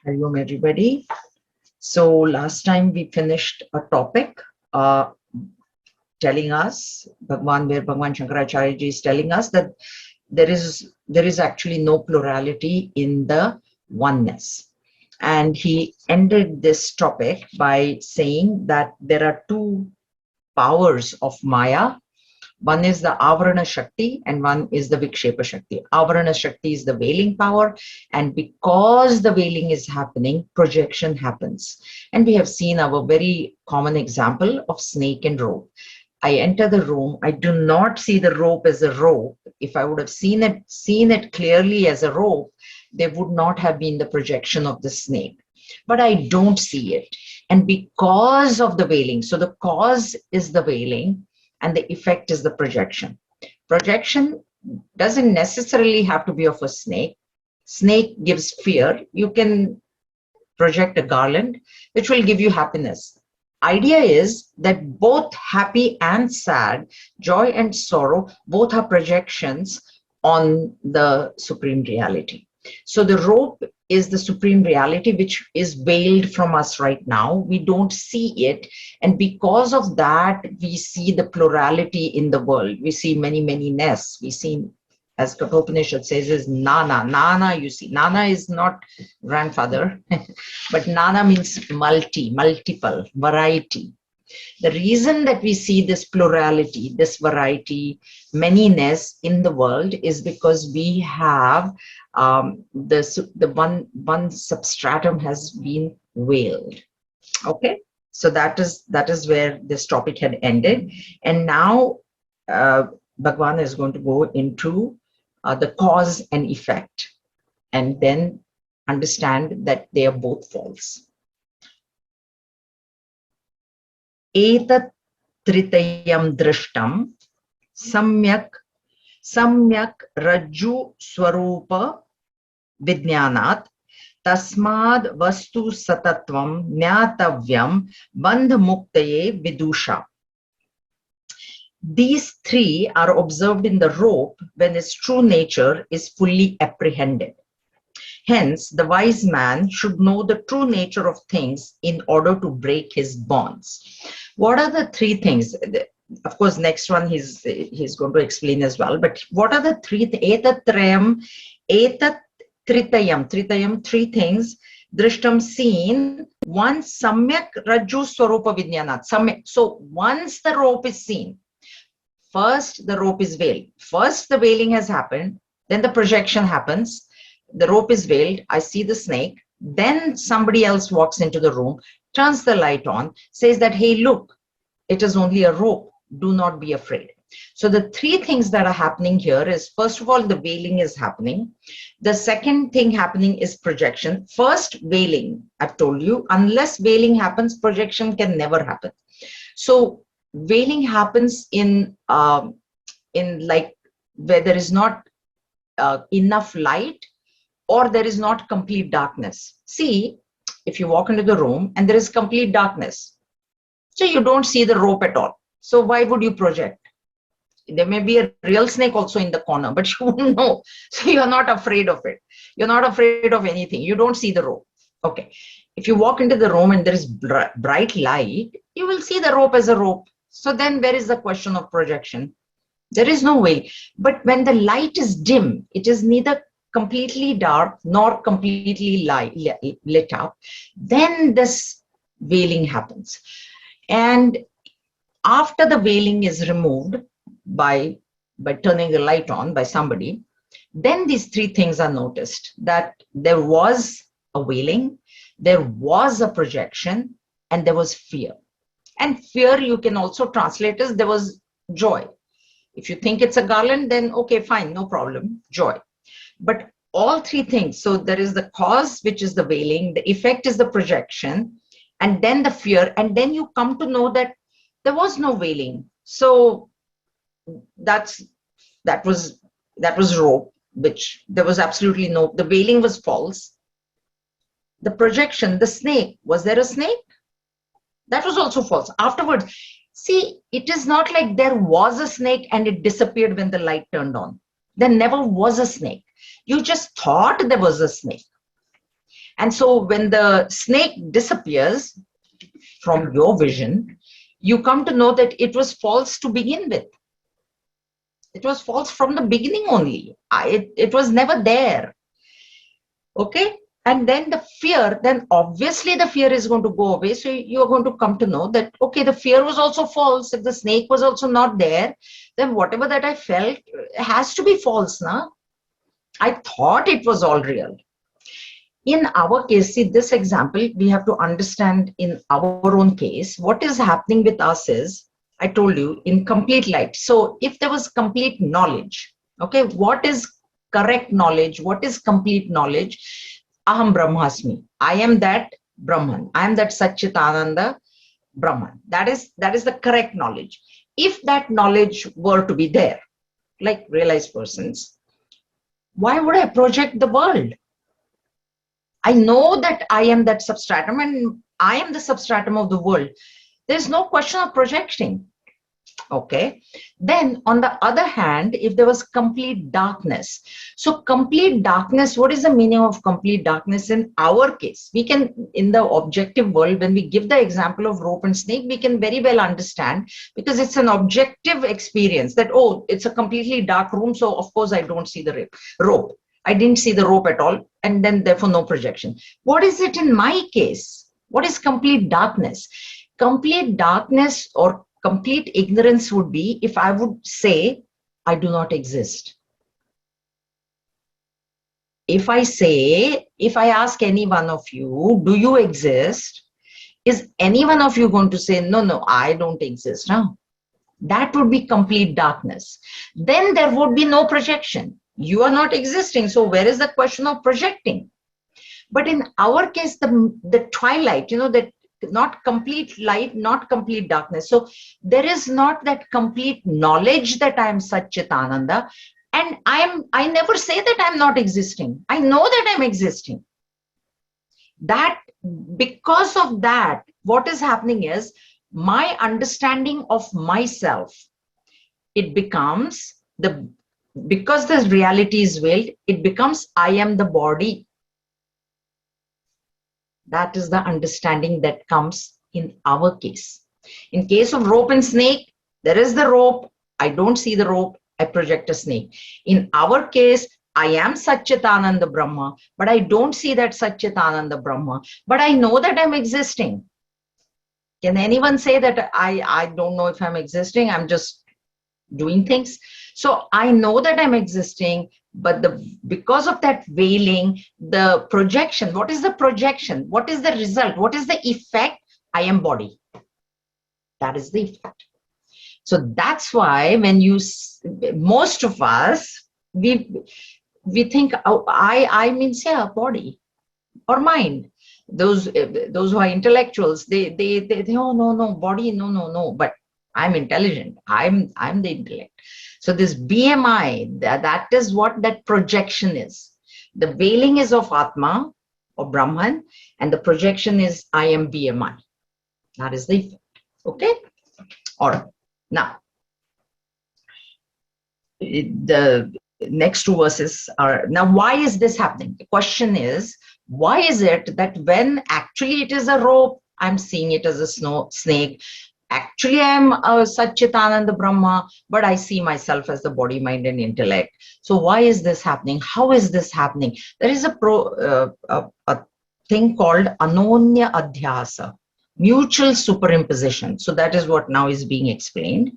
Hello, everybody. So last time we finished a topic telling us, where Bhagwan Shankaracharya ji is telling us that there is actually no plurality in the oneness. And he ended this topic by saying that there are two powers of Maya. One is the Avarana Shakti and one is the Vikshepa Shakti. Avarana Shakti is the veiling power, and because the veiling is happening, projection happens. And we have seen our very common example of snake and rope. I enter the room, I do not see the rope as a rope. If I would have seen it clearly as a rope, there would not have been the projection of the snake. But I don't see it. And because of the veiling, so the cause is the veiling, and the effect is the projection. Projection doesn't necessarily have to be of a snake. Snake gives fear. You can project a garland, which will give you happiness. Idea is that both happy and sad, joy and sorrow, both are projections on the supreme reality. So the rope is the supreme reality, which is veiled from us right now. We don't see it. And because of that, we see the plurality in the world. We see many, many nests. We see, as Kathopanishad says, is Nana. Nana, you see. Nana is not grandfather, but Nana means multiple, variety. The reason that we see this plurality, this variety, manyness in the world is because we have the one substratum has been veiled. Okay, so that is where this topic had ended, and now Bhagwan is going to go into the cause and effect, and then understand that they are both false. Etat tritayam drishtam samyak rajju swarupa vijnanat tasmad vastu satatvam jnatavyam bandha muktaye vidusha. These three are observed in the rope when its true nature is fully apprehended. Hence, the wise man should know the true nature of things in order to break his bonds. What are the three things? Of course, next one he's going to explain as well. But what are the three? Etat tritayam, three things. Drishtam, seen. One, samyak rajju swarupa vijnanat. So once the rope is seen, first the rope is veiled. First the veiling has happened, then the projection happens. The rope is veiled, I see the snake, then somebody else walks into the room, turns the light on, says that, hey, look, it is only a rope, do not be afraid. So the three things that are happening here is, first of all, the veiling is happening. The second thing happening is projection. First, veiling, I've told you, unless veiling happens, projection can never happen. So veiling happens in like where there is not enough light, or there is not complete darkness. See, if you walk into the room and there is complete darkness, so you don't see the rope at all. So why would you project? There may be a real snake also in the corner, but you wouldn't know. So you're not afraid of it. You're not afraid of anything. You don't see the rope. Okay. If you walk into the room and there is bright light, you will see the rope as a rope. So then where is the question of projection? There is no way. But when the light is dim, it is neither completely dark nor completely lit up, then this veiling happens. And after the veiling is removed by turning the light on by somebody, then these three things are noticed, that there was a veiling, there was a projection, and there was fear. And fear you can also translate as there was joy. If you think it's a garland, then okay, fine, no problem, joy. But all three things, so there is the cause, which is the veiling, the effect is the projection, and then the fear, and then you come to know that there was no veiling. So that was rope, which there was absolutely no, the veiling was false. The projection, the snake, was there a snake? That was also false. Afterwards, see, it is not like there was a snake and it disappeared when the light turned on. There never was a snake. You just thought there was a snake. And so when the snake disappears from your vision, you come to know that it was false to begin with. It was false from the beginning only. It was never there. Okay? And then the fear, then obviously the fear is going to go away. So you're going to come to know that, okay, the fear was also false. If the snake was also not there, then whatever that I felt has to be false, na? I thought it was all real. In our case, see this example, we have to understand in our own case, what is happening with us is, I told you, in complete light. So if there was complete knowledge, okay, what is correct knowledge? What is complete knowledge? Aham Brahmasmi. I am that Brahman. I am that Satchitananda Brahman. That is the correct knowledge. If that knowledge were to be there, like realized persons, why would I project the world? I know that I am that substratum and I am the substratum of the world. There's no question of projecting. Okay. Then on the other hand, if there was complete darkness. So complete darkness, what is the meaning of complete darkness in our case? We can, in the objective world, when we give the example of rope and snake, we can very well understand because it's an objective experience that, oh, it's a completely dark room. So of course I don't see the rope. I didn't see the rope at all, and then therefore no projection. What is it in my case? What is complete darkness? Complete darkness or complete ignorance would be if I would say, I do not exist. If I ask any one of you, do you exist? Is any one of you going to say, no, I don't exist? No. That would be complete darkness. Then there would be no projection. You are not existing. So where is the question of projecting? But in our case, the twilight, that not complete light, not complete darkness. So there is not that complete knowledge that I am Satchitananda. And I never say that I'm not existing. I know that I'm existing. That because of that, what is happening is my understanding of myself, it becomes because the reality is veiled, it becomes I am the body. That is the understanding that comes in our case. In case of rope and snake, there is the rope. I don't see the rope. I project a snake. In our case, I am Satchitananda Brahma, but I don't see that Satchitananda Brahma, but I know that I'm existing. Can anyone say that I don't know if I'm existing? I'm just doing things. So I know that I'm existing, but because of that veiling, the projection, what is the projection? What is the result? What is the effect? I am body. That is the effect. So that's why when most of us, we think, oh, I means, yeah, body or mind. Those who are intellectuals, they oh, no, body, no, but I'm intelligent. I'm the intellect. So this BMI, that is what that projection is. The veiling is of Atma or Brahman, and the projection is I am BMI. That is the effect. Okay? All right. Now, the next two verses are, now why is this happening? The question is, why is it that when actually it is a rope, I'm seeing it as a snake, actually I'm a Satchitananda Brahma, but I see myself as the body, mind and intellect. So why is this happening? How is this happening? There is a thing called Anonya Adhyasa, mutual superimposition. So that is what now is being explained.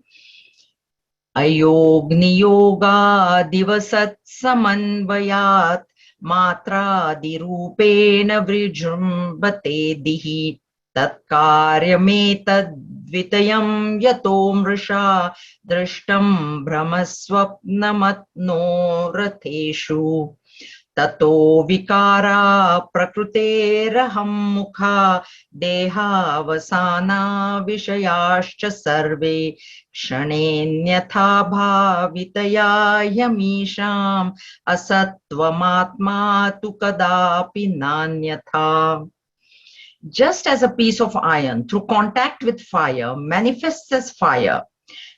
Ayog niyoga divasat samanvayat matra dirupena vrijrumbate dihi tatkaryametad vitayam yato mrisha drishtam brahmaswapnamatno ratheshu tato vikara prakruteraham mukha dehavasana vishayascha sarve kshanenyatha bhavitaya yamisham asatvamatma tu kadapi nanyatha. Just as a piece of iron through contact with fire manifests as fire,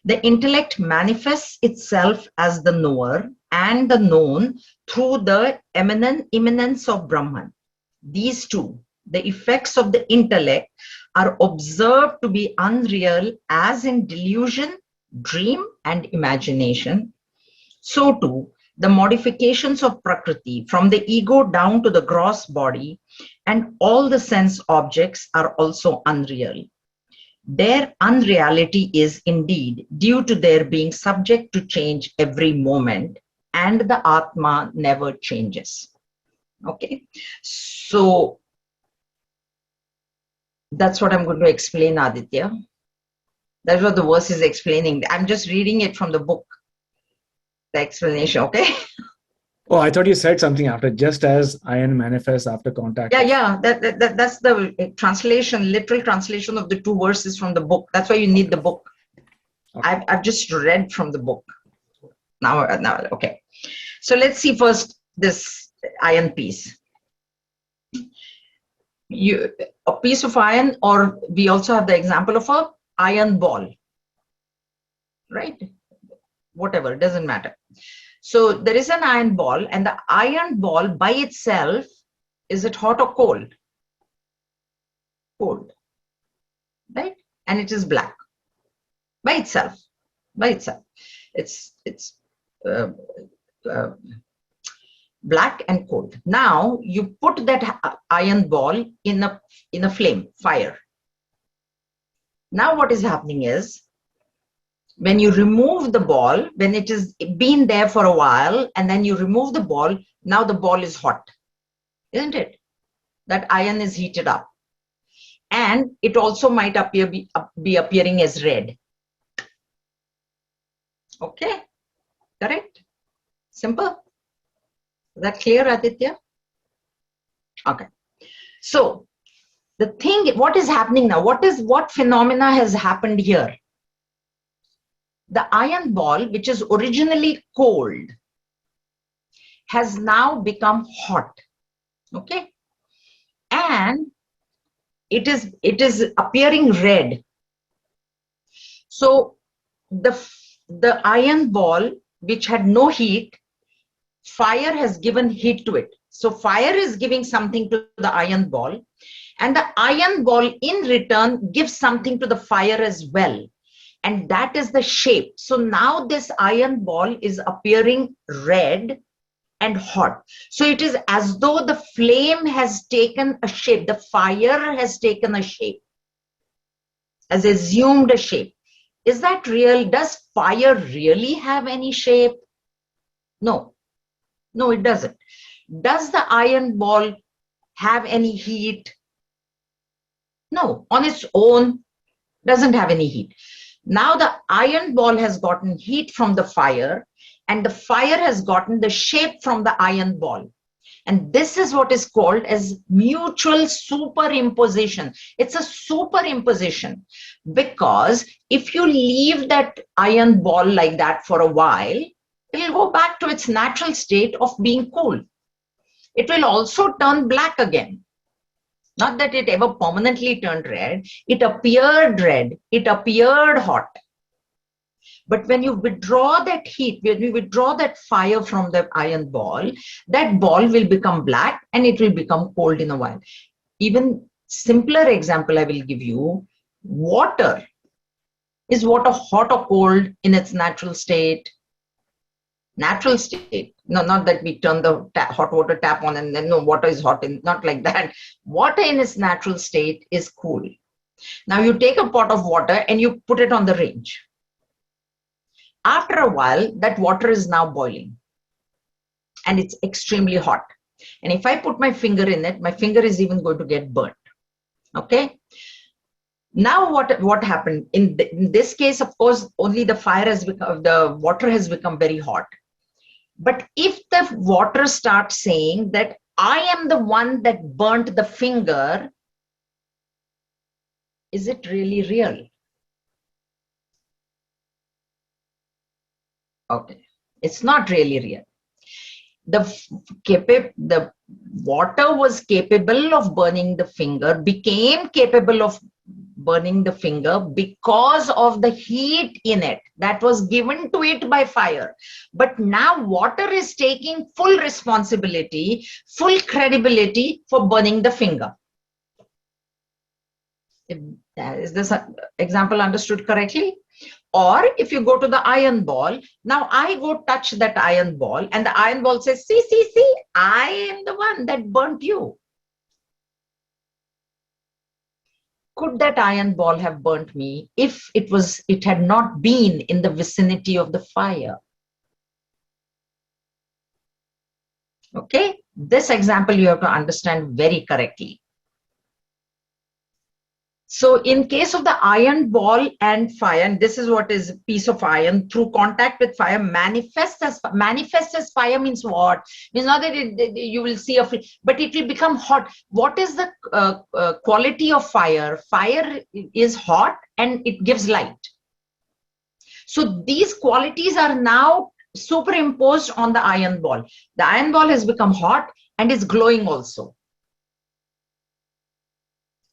the intellect manifests itself as the knower and the known through the immanence of Brahman. these two, the effects of the intellect, are observed to be unreal as in delusion, dream, and imagination, so too the modifications of Prakriti from the ego down to the gross body and all the sense objects are also unreal. Their unreality is indeed due to their being subject to change every moment, and the Atma never changes. Okay, so that's what I'm going to explain, Aditya. That's what the verse is explaining. I'm just reading it from the book, the explanation, okay? Oh, I thought you said something after, just as iron manifests after contact. Yeah. That's the translation, literal translation of the two verses from the book. That's why you need the book. Okay. I've just read from the book. Now, okay. So let's see first this iron piece. A piece of iron, or we also have the example of a iron ball, right? Whatever, it doesn't matter. So there is an iron ball, and the iron ball by itself, is it hot or cold? Cold, right? And it is black by itself. It's black and cold. Now you put that iron ball in a flame, fire. Now what is happening is, when you remove the ball, when it has been there for a while, and then you remove the ball, now the ball is hot, isn't it? That iron is heated up. And it also might be appearing as red. Okay, correct? Simple. Is that clear, Aditya? Okay. So the thing, what is happening now? What phenomena has happened here? The iron ball, which is originally cold, has now become hot. Okay, and it is appearing red. So the iron ball, which had no heat, fire has given heat to it. So fire is giving something to the iron ball, and the iron ball in return gives something to the fire as well. And that is the shape. So now this iron ball is appearing red and hot. So it is as though the flame has taken a shape. The fire has taken a shape, has assumed a shape. Is that real? Does fire really have any shape? No. No, it doesn't. Does the iron ball have any heat? No. On its own, doesn't have any heat. Now the iron ball has gotten heat from the fire, and the fire has gotten the shape from the iron ball. And this is what is called as mutual superimposition. It's a superimposition, because if you leave that iron ball like that for a while, it will go back to its natural state of being cool. It will also turn black again. Not that it ever permanently turned red. It appeared red. It appeared hot. But when you withdraw that heat, when you withdraw that fire from the iron ball, that ball will become black and it will become cold in a while. Even simpler example I will give you, water. Is water hot or cold in its natural state? Natural state. No, not that we turn the hot water tap on and then no, water is hot, not like that. Water in its natural state is cool. Now you take a pot of water and you put it on the range. After a while, that water is now boiling and it's extremely hot. And if I put my finger in it, my finger is even going to get burnt. Okay. Now what happened in this case? Of course, only the water has become very hot. But if the water starts saying that I am the one that burnt the finger, is it really real? Okay, it's not really real. The water was capable of burning the finger, became capable of burning the finger because of the heat in it that was given to it by fire. But now water is taking full responsibility, full credibility for burning the finger. Is this example understood correctly? Or if you go to the iron ball, now I go touch that iron ball and the iron ball says, see, I am the one that burnt you. Could that iron ball have burnt me if it had not been in the vicinity of the fire? Okay, this example you have to understand very correctly. So in case of the iron ball and fire, and this is what is a piece of iron through contact with fire manifests as fire means what? Means not that you will see but it will become hot. What is the quality of fire? Fire is hot and it gives light. So these qualities are now superimposed on the iron ball. The iron ball has become hot and is glowing also.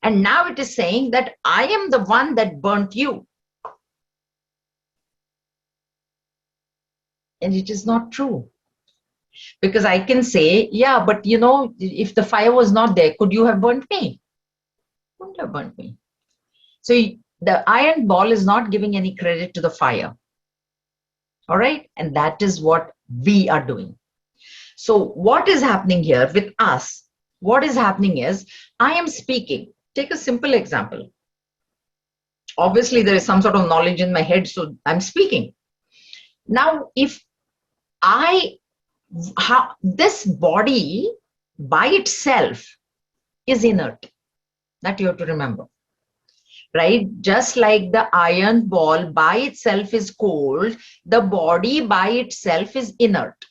And now it is saying that I am the one that burnt you. And it is not true. Because I can say, yeah, but if the fire was not there, could you have burnt me? Wouldn't have burnt me. So the iron ball is not giving any credit to the fire. All right. And that is what we are doing. So what is happening here with us? What is happening is I am speaking. Take a simple example. Obviously, there is some sort of knowledge in my head, so I'm speaking. Now, if this body by itself is inert, that you have to remember, right? Just like the iron ball by itself is cold, the body by itself is inert.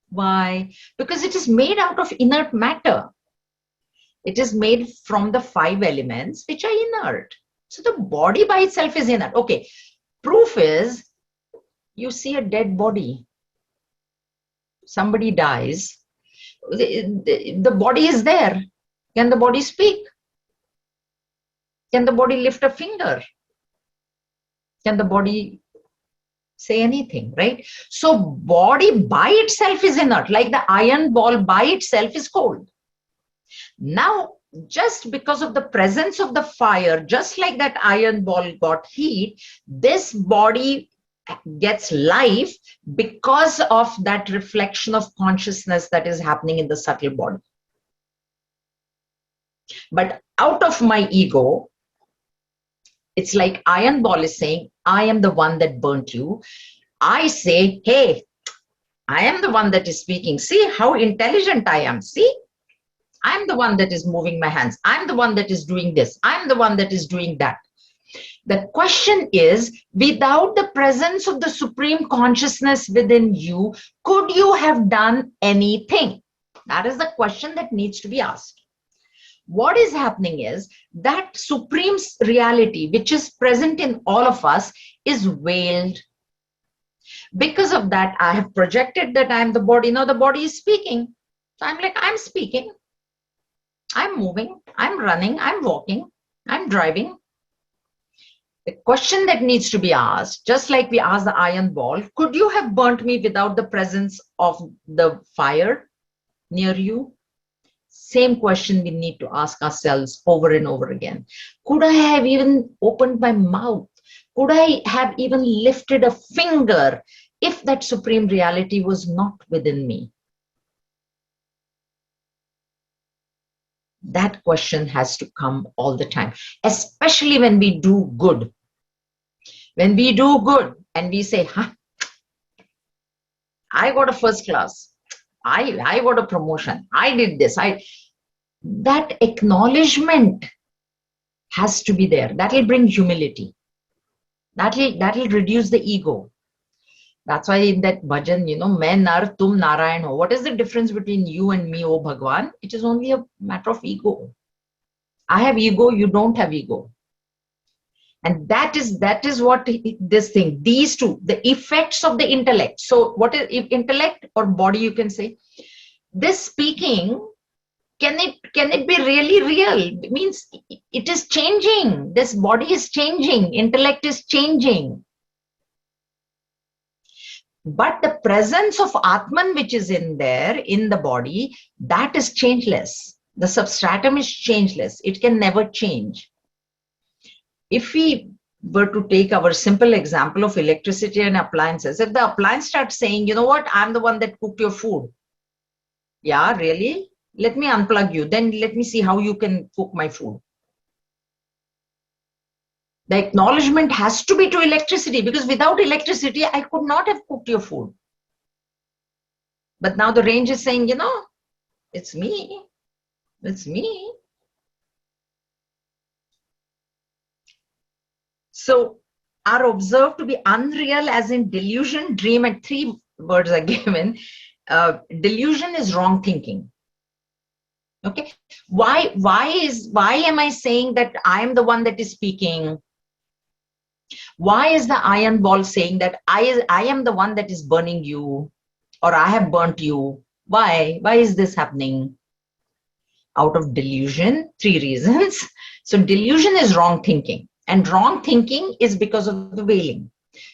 Why? Because it is made out of inert matter. It is made from the 5 elements which are inert. So the body by itself is inert. Okay. Proof is you see a dead body. Somebody dies. The body is there. Can the body speak? Can the body lift a finger? Can the body say anything, right? So body by itself is inert, like the iron ball by itself is cold. Now, just because of the presence of the fire, just like that iron ball got heat, this body gets life because of that reflection of consciousness that is happening in the subtle body. But out of my ego, it's like iron ball is saying, I am the one that burnt you. I say, hey, I am the one that is speaking. See how intelligent I am. See? I'm the one that is moving my hands. I'm the one that is doing this. I'm the one that is doing that. The question is, without the presence of the supreme consciousness within you, could you have done anything? That is the question that needs to be asked. What is happening is that supreme reality, which is present in all of us, is veiled. Because of that, I have projected that I am the body. Now the body is speaking. So I'm like, I'm speaking. I'm moving, I'm running, I'm walking, I'm driving. The question that needs to be asked, just like we asked the iron ball, could you have burnt me without the presence of the fire near you? Same question we need to ask ourselves over and over again. Could I have even opened my mouth? Could I have even lifted a finger if that supreme reality was not within me? That question has to come all the time, especially when we do good. When we do good and we say, I got a first class. I got a promotion. I did this. That acknowledgement has to be there. That will bring humility. That will reduce the ego. That's why in that bhajan, main nar, tum Narayan ho. What is the difference between you and me, O Bhagwan? It is only a matter of ego. I have ego, you don't have ego. And that is what this thing, these two, the effects of the intellect. So what is intellect or body, you can say? This speaking can it be really real? It means it is changing. This body is changing. Intellect is changing. But the presence of Atman, which is in there, in the body, that is changeless. The substratum is changeless. It can never change. If we were to take our simple example of electricity and appliances, if the appliance starts saying, you know what, I'm the one that cooked your food. Yeah, really? Let me unplug you. Then let me see how you can cook my food. The acknowledgement has to be to electricity, because without electricity, I could not have cooked your food. But now the range is saying, you know, it's me. It's me. So are observed to be unreal, as in delusion, dream, and three words are given. Delusion is wrong thinking. Okay. Why am I saying that I am the one that is speaking? Why is the iron ball saying that I am the one that is burning you, or I have burnt you? Why is this happening? Out of delusion. Three reasons. So delusion is wrong thinking, and wrong thinking is because of the veiling.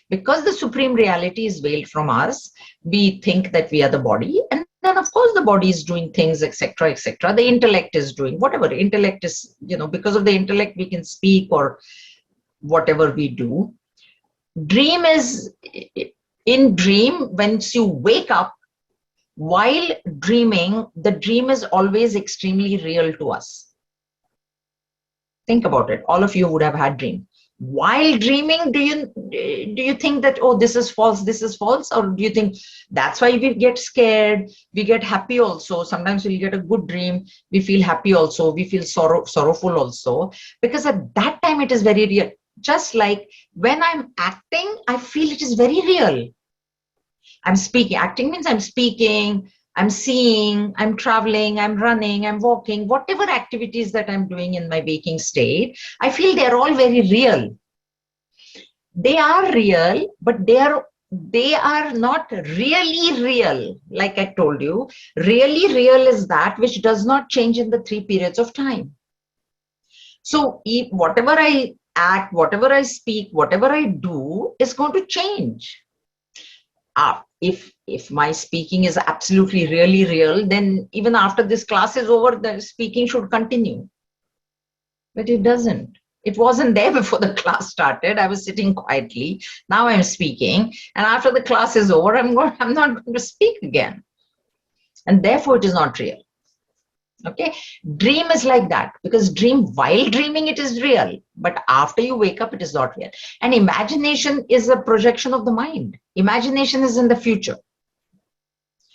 Because the supreme reality is veiled from us, we think that we are the body, and then of course the body is doing things, etc., etc. The intellect is doing whatever. Intellect is, because of the intellect we can speak or whatever we do. Dream is, in dream, once you wake up, while dreaming, the dream is always extremely real to us. Think about it. All of you would have had dream. While dreaming, do you think that, oh, this is false, or do you think that's why we get scared? We get happy also. Sometimes we'll get a good dream, we feel happy also, we feel sorrowful also, because at that time it is very real. Just like when I'm acting, I feel it is very real. I'm speaking. Acting means I'm speaking, I'm seeing, I'm traveling, I'm running, I'm walking, whatever activities that I'm doing in my waking state, I feel they're all very real. They are real, but they are not really real. Like I told you, really real is that which does not change in the 3 periods of time. So whatever I act, whatever I speak, whatever I do is going to change. If my speaking is absolutely really real, then even after this class is over, the speaking should continue. But it doesn't. It wasn't there before the class started. I was sitting quietly. Now I'm speaking, and after the class is over, I'm not going to speak again. And therefore it is not real. Okay, dream is like that, because while dreaming it is real, but after you wake up it is not real. And imagination is a projection of the mind. Imagination is in the future.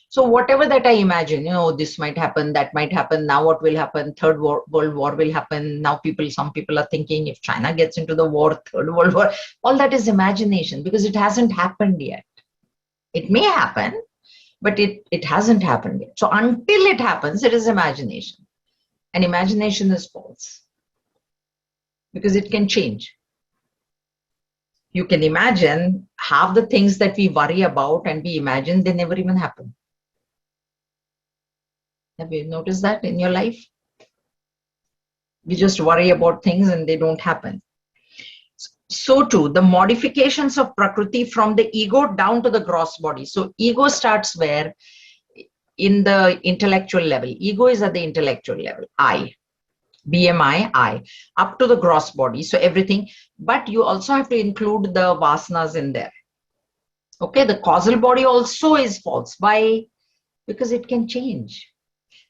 So whatever that I imagine, this might happen, that might happen, now what will happen, world war will happen, now some people are thinking if China gets into the war, third world war, all that is imagination, because it hasn't happened yet. It may happen, but it hasn't happened yet. So until it happens, it is imagination. And imagination is false, because it can change. You can imagine half the things that we worry about and we imagine, they never even happen. Have you noticed that in your life? We just worry about things and they don't happen. So too, the modifications of Prakriti from the ego down to the gross body. So ego starts where? In the intellectual level. Ego is at the intellectual level. I. BMI, I. Up to the gross body. So everything. But you also have to include the vasanas in there. Okay, the causal body also is false. Why? Because it can change.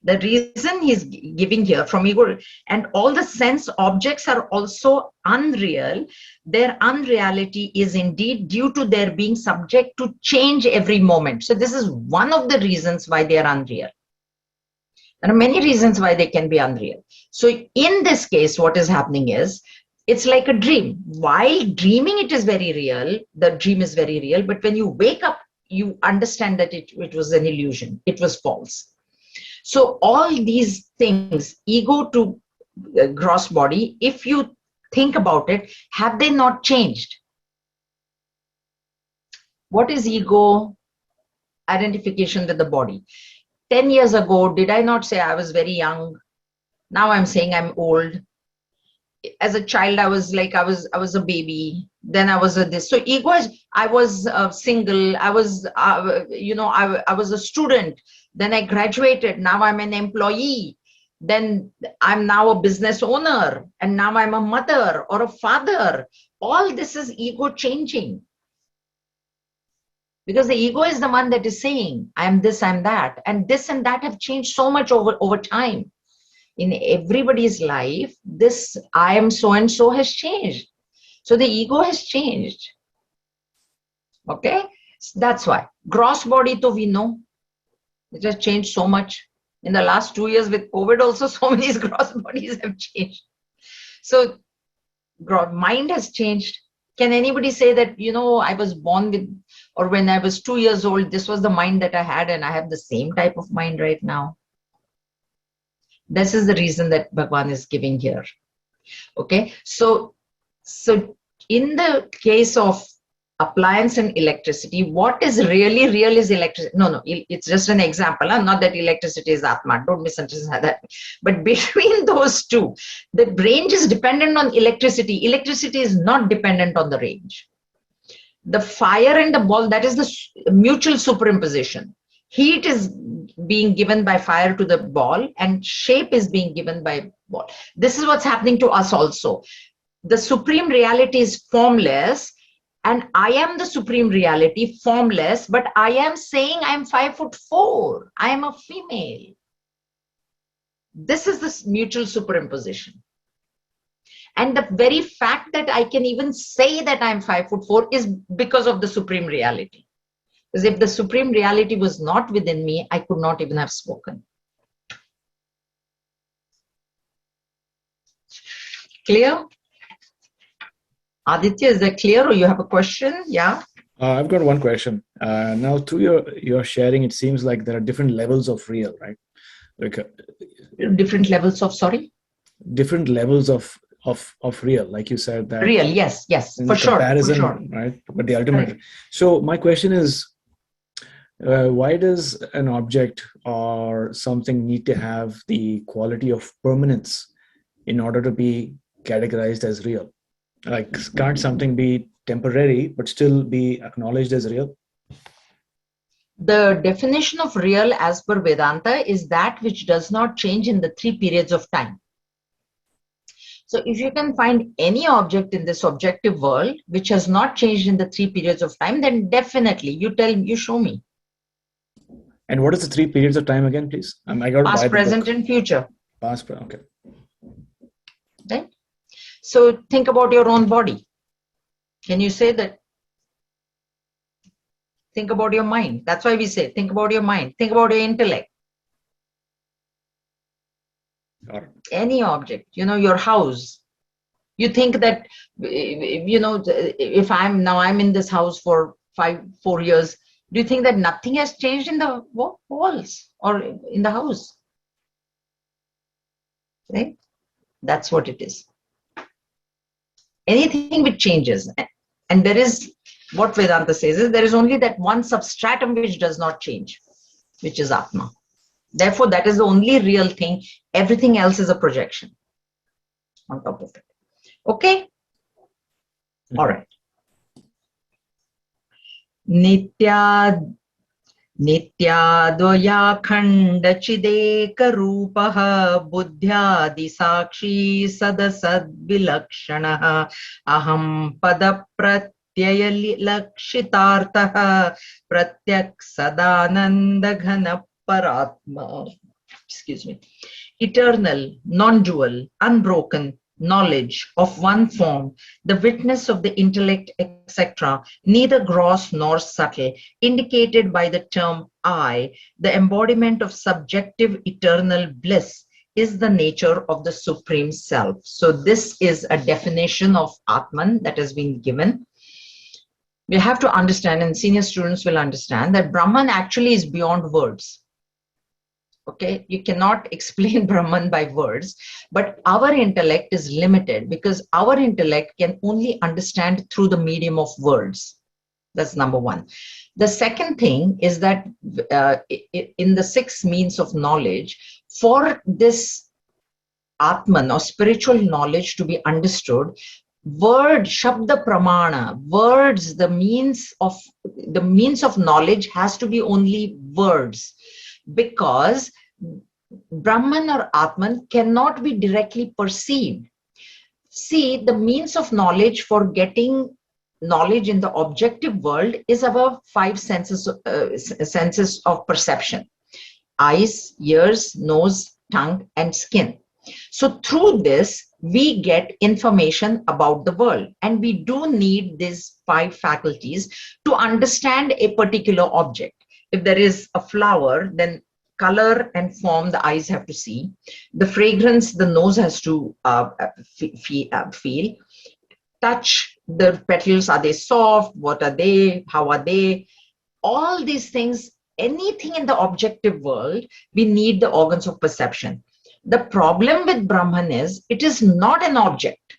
The reason he's giving here from ego, and all the sense objects are also unreal. Their unreality is indeed due to their being subject to change every moment. So this is one of the reasons why they are unreal. There are many reasons why they can be unreal. So in this case, what is happening is, it's like a dream. While dreaming, it is very real. The dream is very real. But when you wake up, you understand that it was an illusion. It was false. So all these things, ego to gross body, if you think about it, have they not changed? What is ego? Identification with the body. 10 years ago, did I not say I was very young? Now I'm saying I'm old. As a child, I was like, I was a baby. Then I was a this. So ego is, I was single. I was, I was a student. Then I graduated. Now I'm an employee. Then I'm now a business owner. And now I'm a mother or a father. All this is ego changing. Because the ego is the one that is saying, I'm this, I'm that. And this and that have changed so much over time. In everybody's life, this I am so and so has changed. So the ego has changed. Okay? That's why. Gross body, to we know. It has changed so much. In the last 2 years with COVID also, so many gross bodies have changed. So mind has changed. Can anybody say that, I was born with, or when I was 2 years old, this was the mind that I had and I have the same type of mind right now? This is the reason that Bhagwan is giving here. Okay, so in the case of appliance and electricity, what is really real is electricity. No, it's just an example. Not that electricity is Atma. Don't misunderstand that. But between those two, the range is dependent on electricity. Electricity is not dependent on the range. The fire and the ball, that is the mutual superimposition. Heat is being given by fire to the ball and shape is being given by ball. This is what's happening to us also. The supreme reality is formless and I am the supreme reality, formless, but I am saying I'm 5'4". I am a female. This is this mutual superimposition. And the very fact that I can even say that I'm 5'4" is because of the supreme reality. Because if the supreme reality was not within me, I could not even have spoken. Clear? Aditya, is that clear or you have a question? Yeah. I've got one question. Now, through your sharing, it seems like there are different levels of real, right? Like different levels of, sorry? Different levels of real, like you said that. Real, yes, for sure. Comparison, for sure. Right? But the ultimate. Right. So my question is, why does an object or something need to have the quality of permanence in order to be categorized as real? Like, can't something be temporary but still be acknowledged as real? The definition of real as per Vedanta is that which does not change in the 3 periods of time. So if you can find any object in this objective world which has not changed in the 3 periods of time, then definitely you show me. And what is the 3 periods of time again, please? I got past, present, and future. Past, okay. Right? So think about your own body. Can you say that? Think about your mind. That's why we say, think about your mind. Think about your intellect. Any object, your house. You think that, if I'm in this house for 4 years, do you think that nothing has changed in the walls or in the house? Right? That's what it is. Anything which changes. And there is, what Vedanta says is, there is only that one substratum which does not change, which is Atma. Therefore, that is the only real thing. Everything else is a projection on top of it. Okay? All right. Nityadvaya-khanda-chideka-rupah buddhyadi-sakshi sadasad-vilakshanaha aham pada-pratyaya-lakshitartah pratyak-sadananda-ghana-paratma. Excuse me. Eternal, non-dual, unbroken knowledge of one form, the witness of the intellect, etc., neither gross nor subtle, indicated by the term I, the embodiment of subjective eternal bliss, is the nature of the Supreme Self. So this is a definition of Atman that has been given. We have to understand, and senior students will understand, that Brahman actually is beyond words. Okay, you cannot explain Brahman by words, but our intellect is limited because our intellect can only understand through the medium of words. That's number one. The second thing is that in the six means of knowledge, for this Atman or spiritual knowledge to be understood, word, Shabda Pramana, words, the means of knowledge has to be only words, because Brahman or Atman cannot be directly perceived. See, the means of knowledge for getting knowledge in the objective world is our five senses of perception: eyes, ears, nose, tongue, and skin. So through this, we get information about the world, and we do need these five faculties to understand a particular object. If there is a flower, then color and form the eyes have to see. The fragrance, the nose has to feel. Touch, the petals, are they soft? What are they? How are they? All these things, anything in the objective world, we need the organs of perception. The problem with Brahman is it is not an object.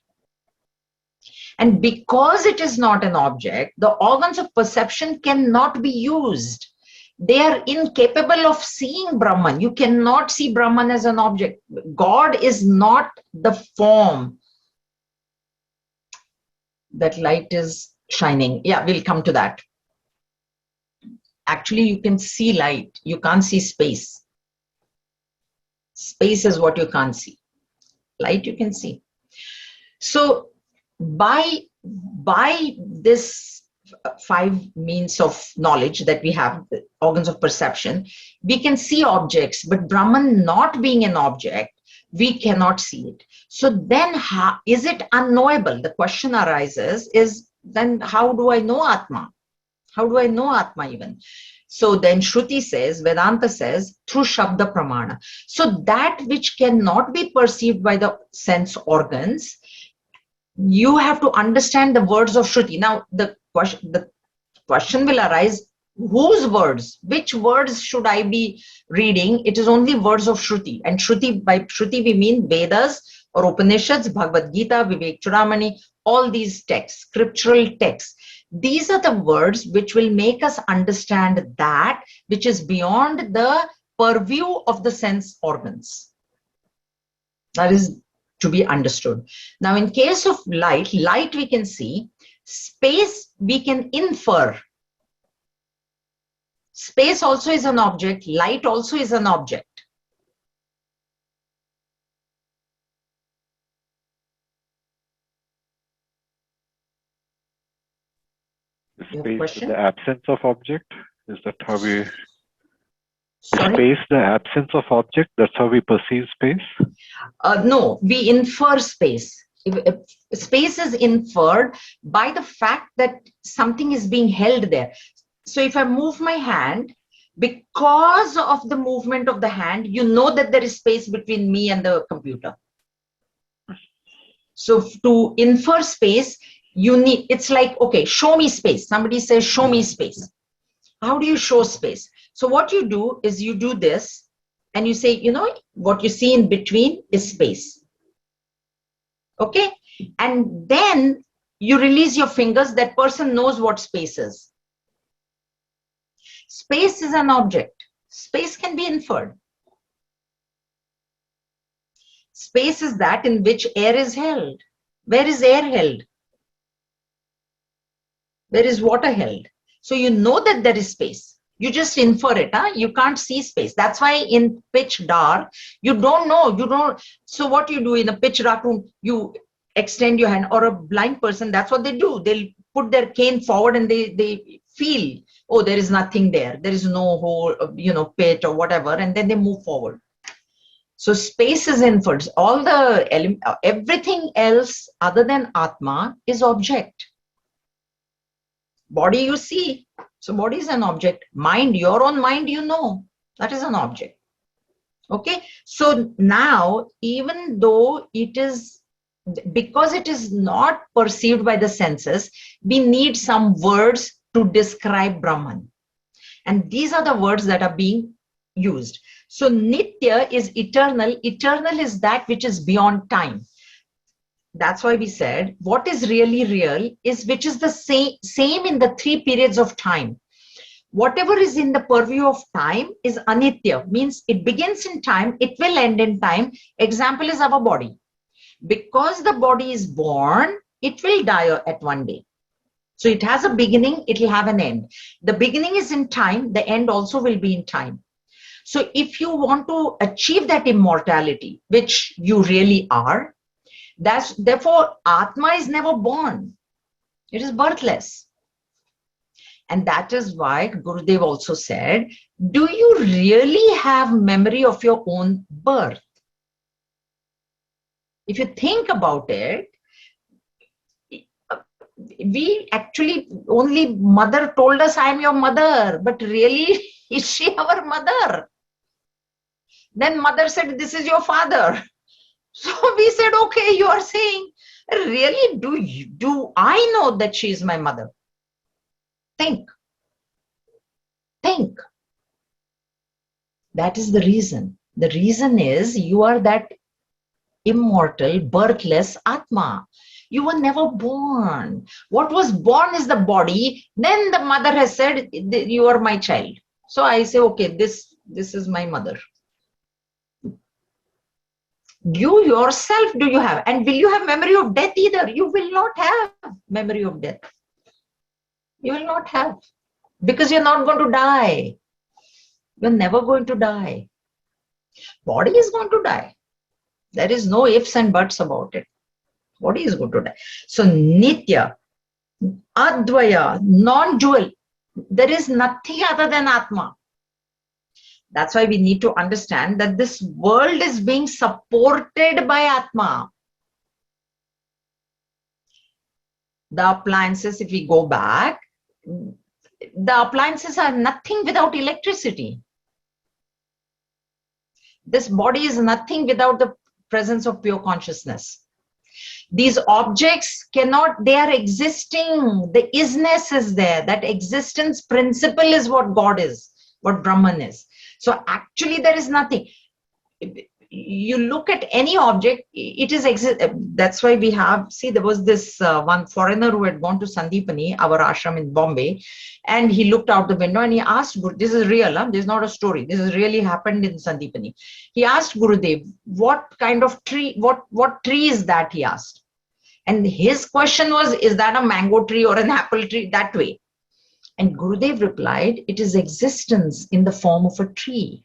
And because it is not an object, the organs of perception cannot be used. They are incapable of seeing Brahman. You cannot see Brahman as an object. God is not the form. That light is shining. Yeah, we'll come to that. Actually, you can see light. You can't see space. Space is what you can't see. Light you can see. So by this five means of knowledge that we have, the organs of perception, we can see objects, but Brahman not being an object, we cannot see it. So then how is it unknowable? The question arises is, then how do I know Atma? How do I know Atma even? So then Shruti says, Vedanta says, through Shabda Pramana. So that which cannot be perceived by the sense organs, you have to understand the words of Shruti. Now, the question will arise, whose words? Which words should I be reading? It is only words of Shruti. And Shruti, by Shruti we mean Vedas or Upanishads, Bhagavad Gita, Vivekachudamani, all these texts, scriptural texts. These are the words which will make us understand that which is beyond the purview of the sense organs. That is to be understood. Now, in case of light we can see. Space we can infer. Space also is an object. Light also is an object. Space, the absence of object? Is that how we... Sorry? Space, the absence of object, that's how we perceive space? No, we infer space. If space is inferred by the fact that something is being held there. So if I move my hand, because of the movement of the hand, you know that there is space between me and the computer. So to infer space, you need, it's like, okay, show me space. Somebody says, show me space. How do you show space? So what you do is you do this and you say, you know, what you see in between is space. Okay. And then you release your fingers. That person knows what space is. Space is an object. Space can be inferred. Space is that in which air is held. Where is air held? Where is water held? So you know that there is space. You just infer it. Huh? You can't see space. That's why in pitch dark, you don't know. You don't. So what you do in a pitch dark room, you extend your hand, or a blind person, that's what they do. They'll put their cane forward and they feel, oh, there is nothing there. There is no hole, pit or whatever. And then they move forward. So space is inferred. All the everything else other than Atma is object. Body you see. So body is an object. Mind, your own mind, you know, that is an object. Okay. So now, even though it is, because it is not perceived by the senses, we need some words to describe Brahman. And these are the words that are being used. So Nitya is eternal. Eternal is that which is beyond time. That's why we said what is really real is which is the same in the three periods of time. Whatever is in the purview of time is anitya, means it begins in time, it will end in time. Example is our body. Because the body is born, it will die at one day. So it has a beginning, it will have an end. The beginning is in time, the end also will be in time. So if you want to achieve that immortality, which you really are, therefore Atma is never born. It is birthless. And that is why Gurudev also said, do you really have memory of your own birth? If you think about it, we actually, only mother told us, I am your mother, but really, is she our mother? Then mother said, this is your father. So we said, okay, you are saying, really, do I know that she is my mother? Think. That is the reason. The reason is you are that immortal, birthless Atma. You were never born. What was born is the body. Then the mother has said, you are my child. So I say, okay, this is my mother. You yourself, do you have? And will you have memory of death either? You will not have memory of death. You will not have. Because you're not going to die. You're never going to die. Body is going to die. There is no ifs and buts about it. Body is going to die. So Nitya, Advaya, non-dual. There is nothing other than Atma. That's why we need to understand that this world is being supported by Atma. The appliances, if we go back, the appliances are nothing without electricity. This body is nothing without the presence of pure consciousness. These objects cannot, they are existing. The isness is there. That existence principle is what God is, what Brahman is. So actually there is nothing. You look at any object, it is that's why we have, see, there was this one foreigner who had gone to Sandipani, our ashram in Bombay, and he looked out the window and he asked, this is real, this is not a story, this has really happened in Sandipani. He asked Gurudev, what kind of tree, what tree is that, he asked. And his question was, is that a mango tree or an apple tree, that way? And Gurudev replied, it is existence in the form of a tree.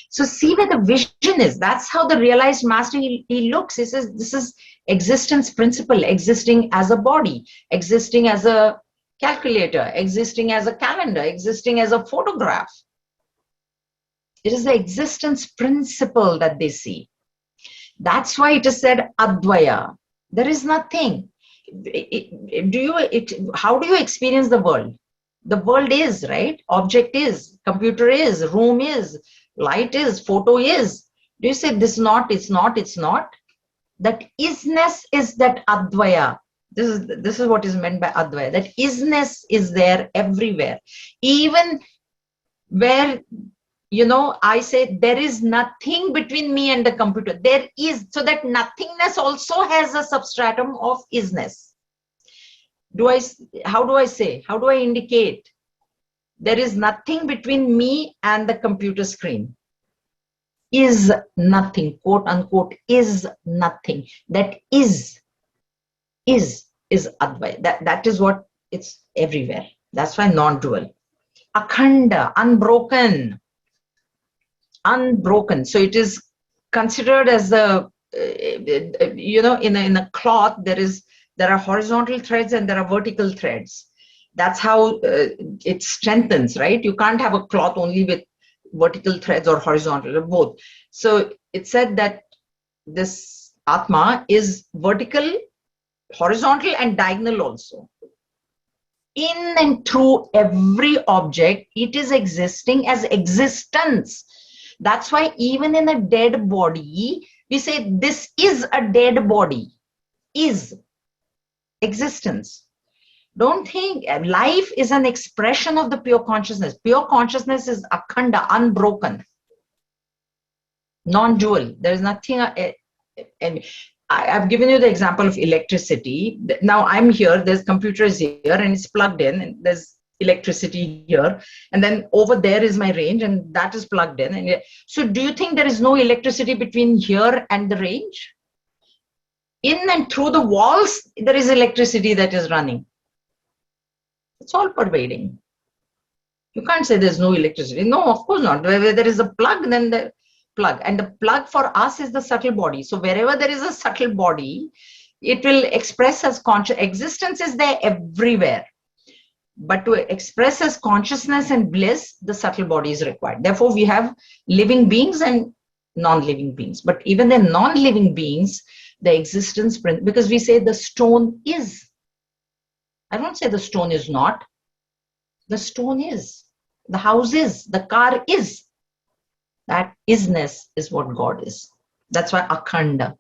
So see where the vision is. That's how the realized master, he looks. He says, this is existence principle, existing as a body, existing as a calculator, existing as a calendar, existing as a photograph. It is the existence principle that they see. That's why it is said Advaya. There is nothing. How do you experience the world? The world is, right? Object is, computer is, room is, light is, photo is. Do you say this not, it's not, it's not? That isness is that Advaya. This is what is meant by Advaya. That isness is there everywhere. Even where, I say there is nothing between me and the computer. There is, so that nothingness also has a substratum of isness. How do I indicate? There is nothing between me and the computer screen. Is nothing, quote unquote, is nothing. That is Advaya. That is what, it's everywhere. That's why non-dual. Akhanda, unbroken. So it is considered as a, in a cloth, there are horizontal threads and there are vertical threads. That's how it strengthens, right? You can't have a cloth only with vertical threads or horizontal, or both. So it said that this Atma is vertical, horizontal and diagonal also. In and through every object, it is existing as existence. That's why even in a dead body, we say this is a dead body. Is existence. Don't think life is an expression of the pure consciousness. Pure consciousness is akhanda, unbroken, non-dual. There is nothing. And I've given you the example of electricity. Now I'm here. There's computer is here and it's plugged in. And there's electricity here, and then over there is my range, and that is plugged in. And so do you think there is no electricity between here and the range? In and through the walls, there is electricity that is running. It's all pervading. You can't say there's no electricity. No, of course not. Where there is a plug, then the plug. And the plug for us is the subtle body. So wherever there is a subtle body, it will express as conscious. Existence is there everywhere. But to express as consciousness and bliss, the subtle body is required. Therefore, we have living beings and non-living beings. But even the non-living beings, the existence, because we say the stone is. I don't say the stone is not. The stone is. The house is. The car is. That isness is what God is. That's why akhanda,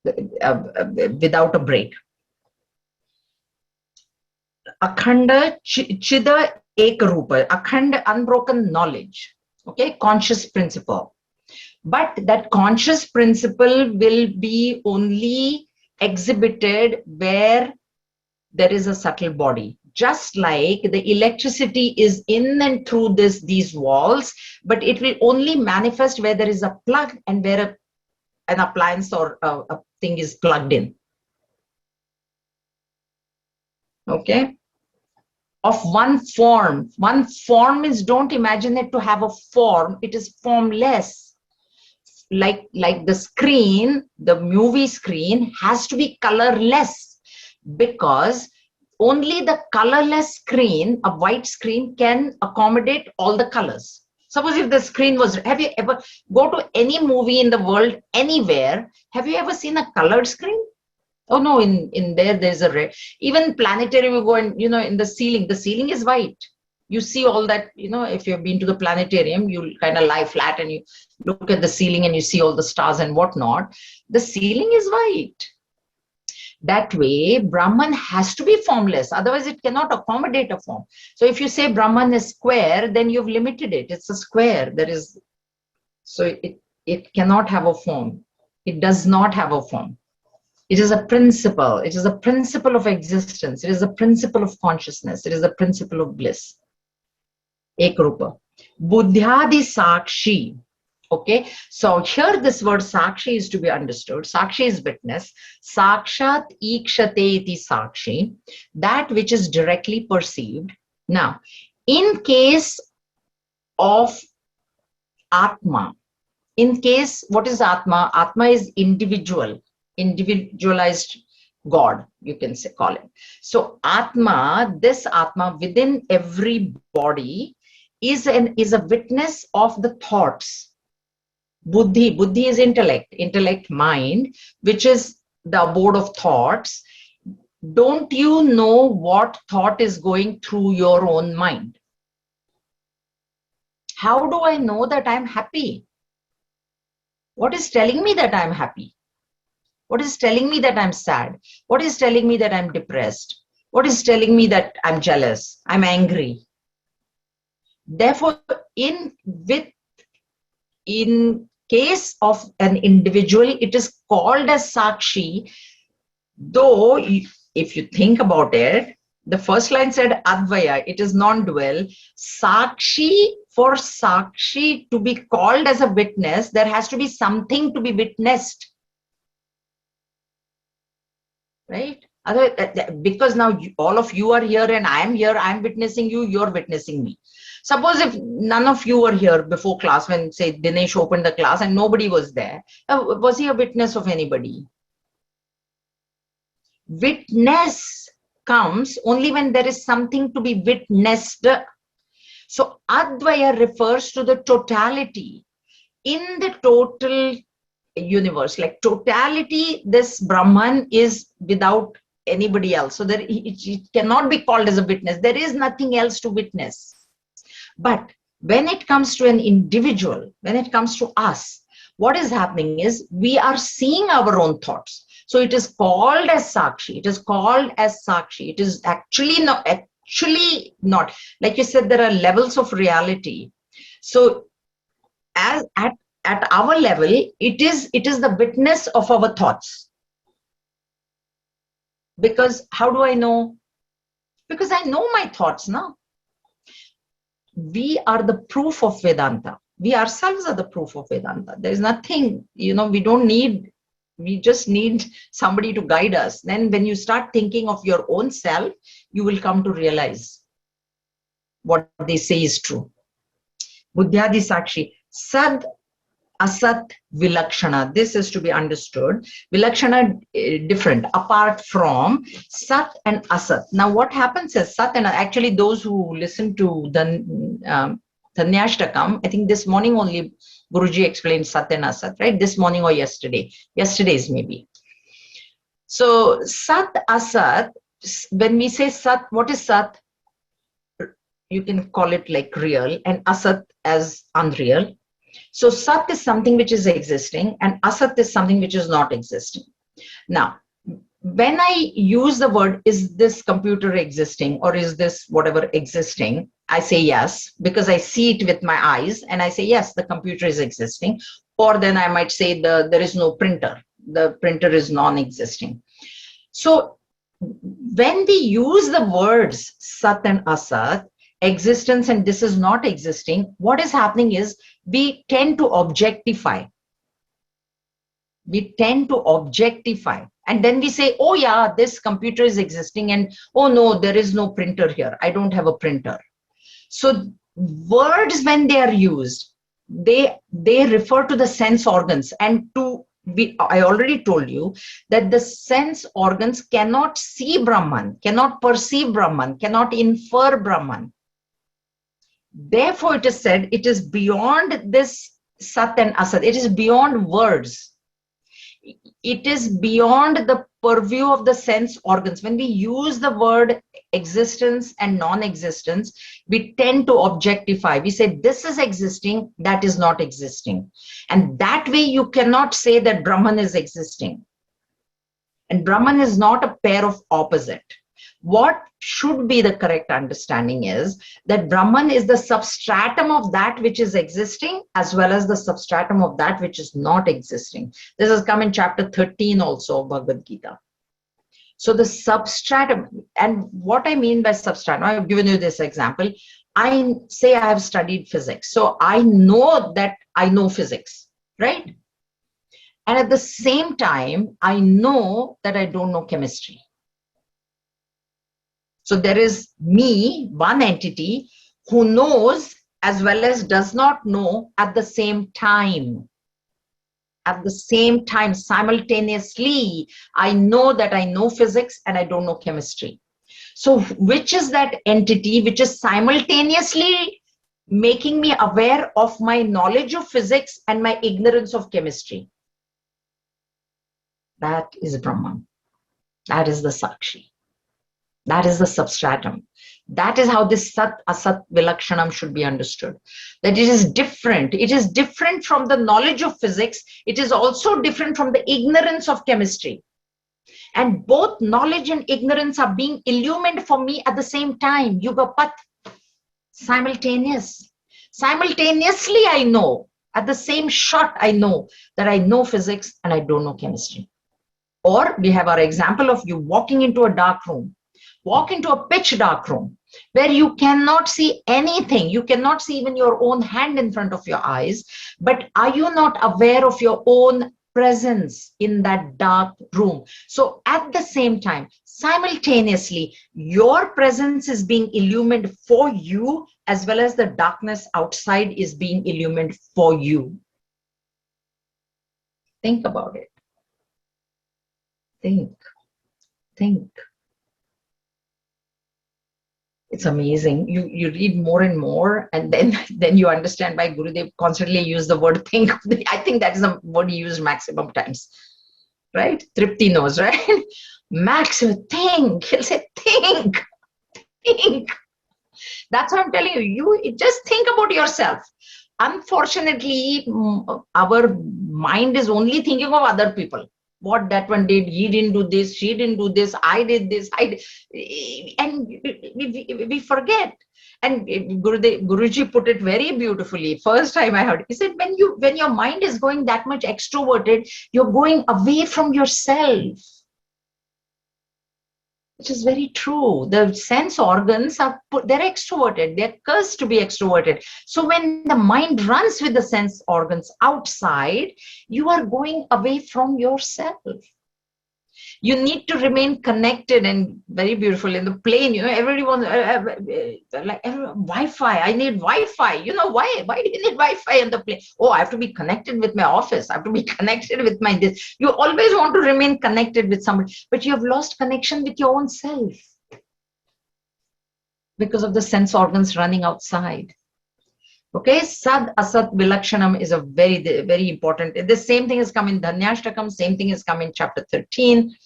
without a break. Akhanda chida ekarupa, akhanda, unbroken knowledge, okay, conscious principle. But that conscious principle will be only exhibited where there is a subtle body. Just like the electricity is in and through these walls, but it will only manifest where there is a plug and where an appliance or a thing is plugged in. Okay? Of one form. One form is, don't imagine it to have a form. It is formless. Like the screen, the movie screen has to be colorless, because only the colorless screen, a white screen, can accommodate all the colors. Suppose if the screen was, have you ever go to any movie in the world, anywhere, have you ever seen a colored screen? Oh no, in there's a red. Even planetarium, you go and, in the ceiling is white. You see all that, if you've been to the planetarium, you'll kind of lie flat and you look at the ceiling and you see all the stars and whatnot. The ceiling is white. That way, Brahman has to be formless. Otherwise, it cannot accommodate a form. So if you say Brahman is square, then you've limited it. It's a square. So it cannot have a form. It does not have a form. It is a principle. It is a principle of existence. It is a principle of consciousness. It is a principle of bliss. Ekrupa. Buddhyadi sakshi. Okay, so here this word sakshi is to be understood. Sakshi is witness. Sakshat ikshate iti sakshi, that which is directly perceived. Now, in case of Atma, what is Atma? Atma is individualized God, you can call it. So Atma, this Atma within every body is a witness of the thoughts. Buddhi is intellect, mind, which is the abode of thoughts. Don't you know what thought is going through your own mind? How do I know that I'm happy? What is telling me that I'm happy? What is telling me that I'm sad? What is telling me that I'm depressed? What is telling me that I'm jealous? I'm angry? Therefore, in case of an individual, it is called as Sakshi, though if you think about it, the first line said Advaya, it is non-dual. Sakshi, for Sakshi to be called as a witness, there has to be something to be witnessed. Right? Because now all of you are here and I am here, I am witnessing you, you're witnessing me. Suppose if none of you were here before class, when say Dinesh opened the class and nobody was there, was he a witness of anybody? Witness comes only when there is something to be witnessed. So Advaya refers to the totality. In the total universe, like totality, this Brahman is without anybody else. So it cannot be called as a witness. There is nothing else to witness. But when it comes to an individual, when it comes to us, what is happening is we are seeing our own thoughts. So it is called as Sakshi. It is called as Sakshi. It is actually not. Like you said, there are levels of reality. So as at our level, it is the witness of our thoughts. Because how do I know? Because I know my thoughts now. We are the proof of Vedanta. We ourselves are the proof of Vedanta. There is nothing, we just need somebody to guide us. Then when you start thinking of your own self, you will come to realize what they say is true. Buddhyadi Sakshi, Sad, Asat, Vilakshana. This is to be understood. Vilakshana different, apart from Sat and Asat. Now what happens is Sat, and actually those who listen to the Tanyashtakam, I think this morning only Guruji explained Sat and Asat, right? This morning or yesterday. Yesterday's maybe. So Sat, Asat, when we say Sat, what is Sat? You can call it like real, and Asat as unreal. So Sat is something which is existing and Asat is something which is not existing. Now, when I use the word, is this computer existing or is this whatever existing? I say yes, because I see it with my eyes and I say, yes, the computer is existing. Or then I might say there is no printer. The printer is non-existing. So when we use the words Sat and Asat, existence and this is not existing, what is happening is we tend to objectify. We tend to objectify. And then we say, oh yeah, this computer is existing, and oh no, there is no printer here. I don't have a printer. So words, when they are used, they refer to the sense organs. And I already told you that the sense organs cannot see Brahman, cannot perceive Brahman, cannot infer Brahman. Therefore, it is said, it is beyond this Sat and Asat. It is beyond words. It is beyond the purview of the sense organs. When we use the word existence and non-existence, we tend to objectify. We say, this is existing, that is not existing. And that way, you cannot say that Brahman is existing. And Brahman is not a pair of opposite. What should be the correct understanding is that Brahman is the substratum of that which is existing as well as the substratum of that which is not existing. This has come in chapter 13 also of Bhagavad Gita. So the substratum, and what I mean by substratum, I've given you this example. I say I have studied physics. So I know that I know physics, right? And at the same time, I know that I don't know chemistry. So there is me, one entity, who knows as well as does not know at the same time. At the same time, simultaneously, I know that I know physics and I don't know chemistry. So which is that entity which is simultaneously making me aware of my knowledge of physics and my ignorance of chemistry? That is Brahman. That is the Sakshi. That is the substratum. That is how this Sat Asat Vilakshanam should be understood. That it is different. It is different from the knowledge of physics. It is also different from the ignorance of chemistry. And both knowledge and ignorance are being illumined for me at the same time. Yugapat. Simultaneous. Simultaneously, I know. At the same shot, I know that I know physics and I don't know chemistry. Or we have our example of you walking into a dark room. Walk into a pitch dark room where you cannot see anything. You cannot see even your own hand in front of your eyes. But are you not aware of your own presence in that dark room? So at the same time, simultaneously, your presence is being illumined for you as well as the darkness outside is being illumined for you. Think about it. Think. It's amazing. You read more and more, and then you understand why Gurudev constantly used the word think. I think that is the word he used maximum times, right? Tripti knows, right? Maximum, think. He'll say, think. That's what I'm telling you. You just think about yourself. Unfortunately, our mind is only thinking of other people. What that one did, he didn't do this, she didn't do this, I did this, and we forget. And Guruji put it very beautifully. First time I heard, he said, when your mind is going that much extroverted, you're going away from yourself. which is very true. The sense organs they're extroverted. They're cursed to be extroverted. So when the mind runs with the sense organs outside, you are going away from yourself. You need to remain connected and very beautiful in the plane. Everyone like Wi-Fi. I need Wi-Fi. Why? Why do you need Wi-Fi in the plane? Oh, I have to be connected with my office. I have to be connected with my this. You always want to remain connected with somebody, but you have lost connection with your own self because of the sense organs running outside. Okay, Sad Asat Vilakshanam is a very, very important. The same thing has come in Dhanyashtakam, same thing has come in chapter 13.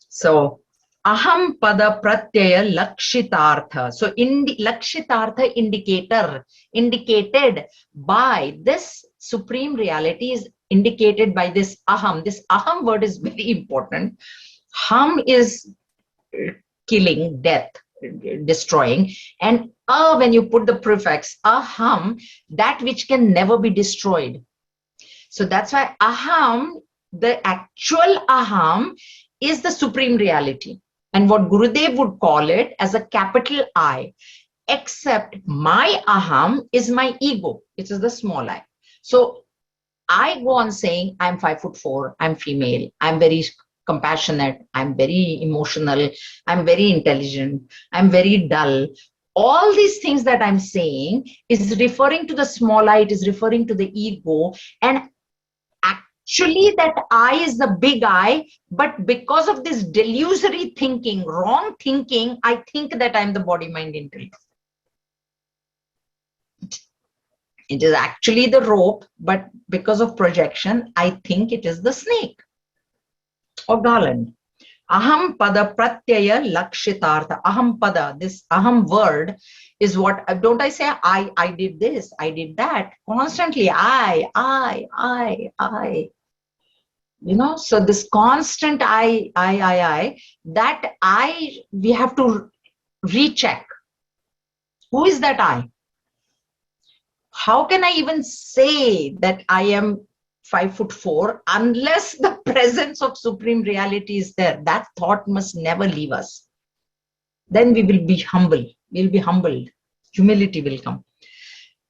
So, Aham Pada Pratyaya Lakshitartha. So, Lakshitartha indicated by this supreme reality is indicated by this Aham. This Aham word is very important. Ham is killing, death, destroying, and when you put the prefix aham, that which can never be destroyed. So that's why aham, the actual aham, is the supreme reality, and what Gurudev would call it as a capital I, except my aham is my ego, which is the small I. So I go on saying I'm 5'4", I'm female, I'm very compassionate, I'm very emotional, I'm very intelligent, I'm very dull. All these things that I'm saying is referring to the small I, it is referring to the ego, and actually that I is the big I, but because of this delusory thinking, wrong thinking, I think that I'm the body, mind, intellect. It is actually the rope, but because of projection, I think it is the snake or garland. Aham pada pratyaya lakshitartha. Aham pada, this aham word is what, don't I say I did this, I did that, constantly I. So this constant I, that I, we have to recheck. Who is that I? How can I even say that I am 5'4" unless the presence of supreme reality is there? That thought must never leave us. Then we will be humble. We'll be humbled. Humility will come.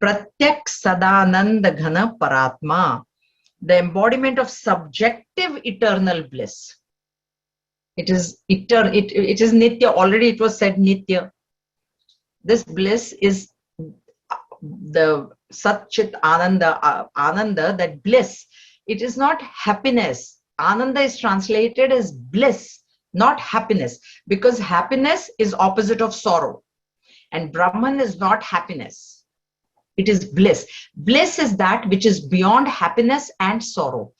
Pratyak Sadananda Ghana Paratma, the embodiment of subjective eternal bliss. It is eternal. It is Nitya. Already it was said Nitya. This bliss is the Satchit Ananda, that bliss. It is not happiness. Ananda is translated as bliss, not happiness, because happiness is opposite of sorrow, and Brahman is not happiness. It is bliss. Bliss is that which is beyond happiness and sorrow.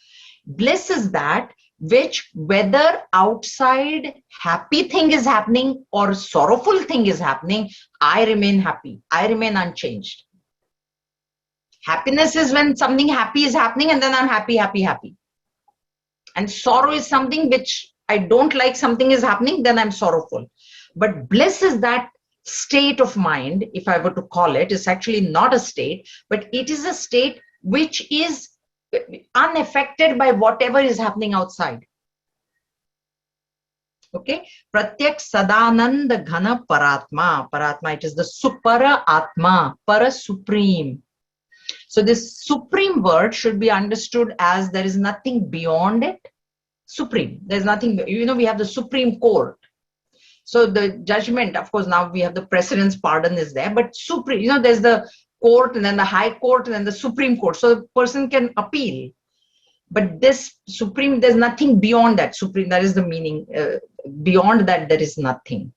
Bliss is that which, whether outside happy thing is happening or sorrowful thing is happening, I remain happy. I remain unchanged. Happiness is when something happy is happening and then I'm happy. And sorrow is something which I don't like, something is happening, then I'm sorrowful. But bliss is that state of mind, if I were to call it, it's actually not a state, but it is a state which is unaffected by whatever is happening outside. Okay, Pratyak Sadananda Ghana Paratma. Paratma, it is the Supara Atma, Para Supreme. So this supreme word should be understood as there is nothing beyond it. Supreme. There's nothing, we have the Supreme Court. So the judgment, of course, now we have the precedence, pardon is there, but supreme, there's the court and then the high court and then the Supreme Court. So the person can appeal. But this supreme, there's nothing beyond that. Supreme, that is the meaning. Beyond that, there is nothing.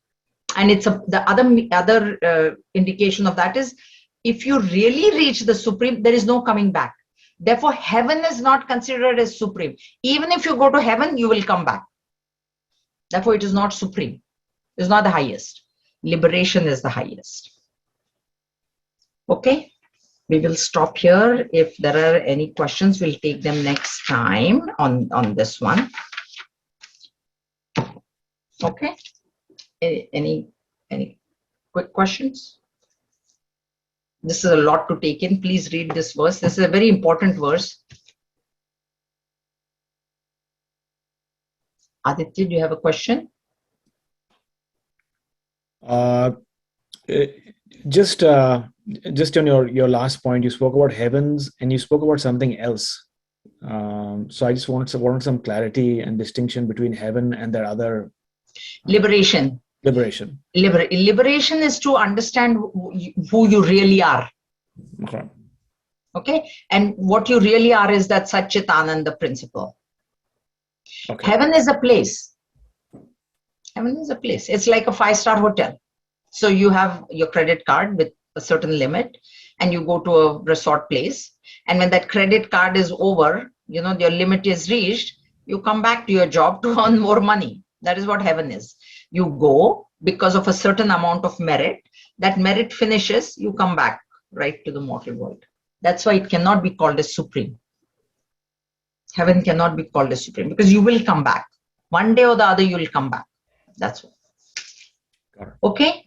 And it's the other indication of that is, if you really reach the supreme, there is no coming back. Therefore, heaven is not considered as supreme. Even if you go to heaven, you will come back. Therefore, it is not supreme. It's not the highest. Liberation is the highest. Okay, we will stop here. If there are any questions, we'll take them next time on this one. Okay, any quick questions? This is a lot to take in. Please read this verse. This is a very important verse. Aditya, do you have a question? Uh, eh, just on your last point, you spoke about heavens and you spoke about something else. So I just wanted some clarity and distinction between heaven and that other Liberation. liberation. Liberation is to understand who you really are. Okay. Okay, and what you really are is that Satchitananda principle. Okay. Heaven is a place. Heaven is a place. It's like a 5-star hotel. So you have your credit card with a certain limit, and you go to a resort place. And when that credit card is over, you know, your limit is reached, you come back to your job to earn more money. That is what heaven is. You go because of a certain amount of merit. That merit finishes, you come back right to the mortal world. That's why it cannot be called as supreme. Heaven cannot be called as supreme because you will come back. One day or the other, you will come back. That's all. Okay.